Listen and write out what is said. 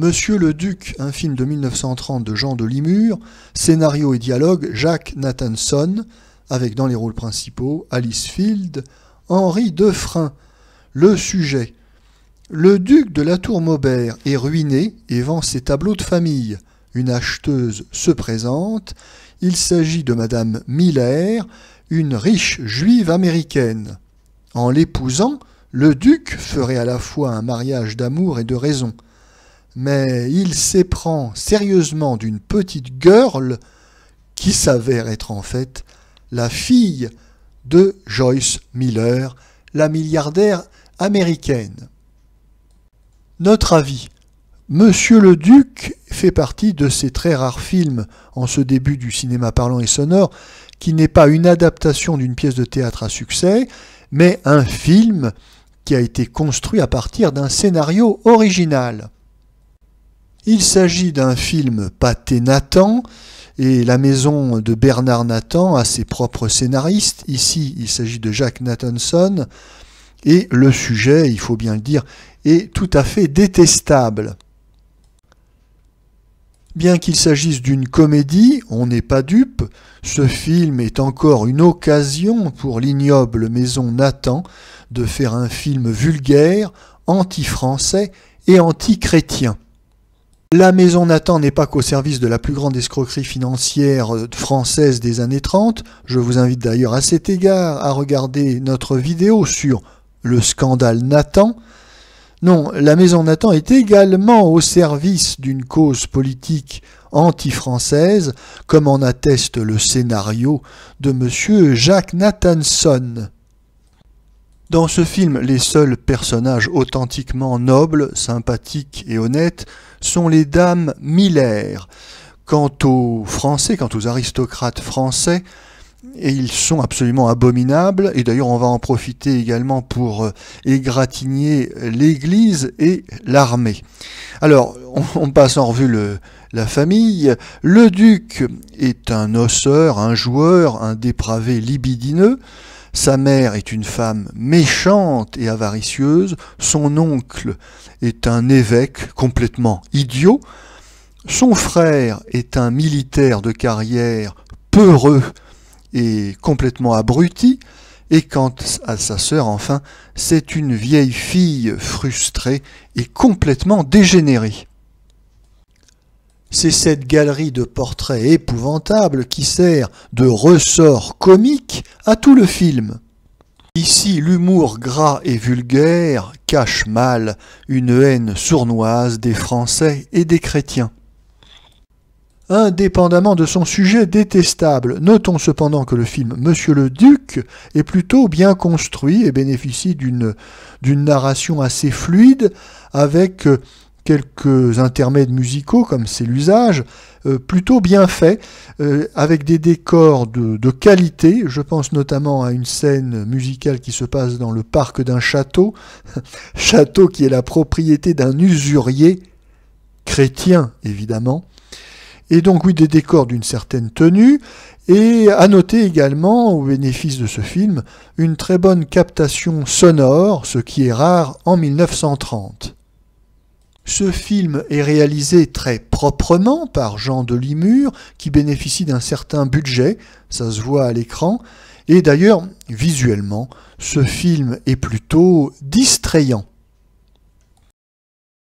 Monsieur le Duc, un film de 1930 de Jean de Limur, scénario et dialogue Jack Nathanson, avec dans les rôles principaux Alice Field, Henri Defrain. Le sujet: le duc de la Tour Maubert est ruiné et vend ses tableaux de famille. Une acheteuse se présente. Il s'agit de Madame Miller, une riche juive américaine. En l'épousant, le duc ferait à la fois un mariage d'amour et de raison. Mais il s'éprend sérieusement d'une petite girl qui s'avère être en fait la fille de Joyce Miller, la milliardaire américaine. Notre avis: Monsieur le Duc fait partie de ces très rares films, en ce début du cinéma parlant et sonore, qui n'est pas une adaptation d'une pièce de théâtre à succès, mais un film qui a été construit à partir d'un scénario original. Il s'agit d'un film Pathé Nathan, et la maison de Bernard Nathan a ses propres scénaristes. Ici, il s'agit de Jack Nathanson, et le sujet, il faut bien le dire, est tout à fait détestable. Bien qu'il s'agisse d'une comédie, on n'est pas dupe, ce film est encore une occasion pour l'ignoble maison Nathan de faire un film vulgaire, anti-français et anti-chrétien. La maison Nathan n'est pas qu'au service de la plus grande escroquerie financière française des années 30. Je vous invite d'ailleurs à cet égard à regarder notre vidéo sur le scandale Nathan. Non, la maison Nathan est également au service d'une cause politique anti-française, comme en atteste le scénario de M. Jack Nathanson. Dans ce film, les seuls personnages authentiquement nobles, sympathiques et honnêtes sont les dames Miller. Quant aux Français, quant aux aristocrates français, et ils sont absolument abominables, et d'ailleurs on va en profiter également pour égratigner l'Église et l'armée. Alors, on passe en revue la famille. Le duc est un osseur, un joueur, un dépravé libidineux. Sa mère est une femme méchante et avaricieuse. Son oncle est un évêque complètement idiot. Son frère est un militaire de carrière peureux et complètement abruti. Et quant à sa sœur, enfin, c'est une vieille fille frustrée et complètement dégénérée. C'est cette galerie de portraits épouvantables qui sert de ressort comique à tout le film. Ici, l'humour gras et vulgaire cache mal une haine sournoise des Français et des chrétiens. Indépendamment de son sujet détestable, notons cependant que le film Monsieur le Duc est plutôt bien construit et bénéficie d'une narration assez fluide, avec quelques intermèdes musicaux, comme c'est l'usage, plutôt bien faits, avec des décors de qualité. Je pense notamment à une scène musicale qui se passe dans le parc d'un château, château qui est la propriété d'un usurier, chrétien évidemment, et donc oui, des décors d'une certaine tenue, et à noter également, au bénéfice de ce film, une très bonne captation sonore, ce qui est rare en 1930. Ce film est réalisé très proprement par Jean de Limur, qui bénéficie d'un certain budget, ça se voit à l'écran, et d'ailleurs, visuellement, ce film est plutôt distrayant.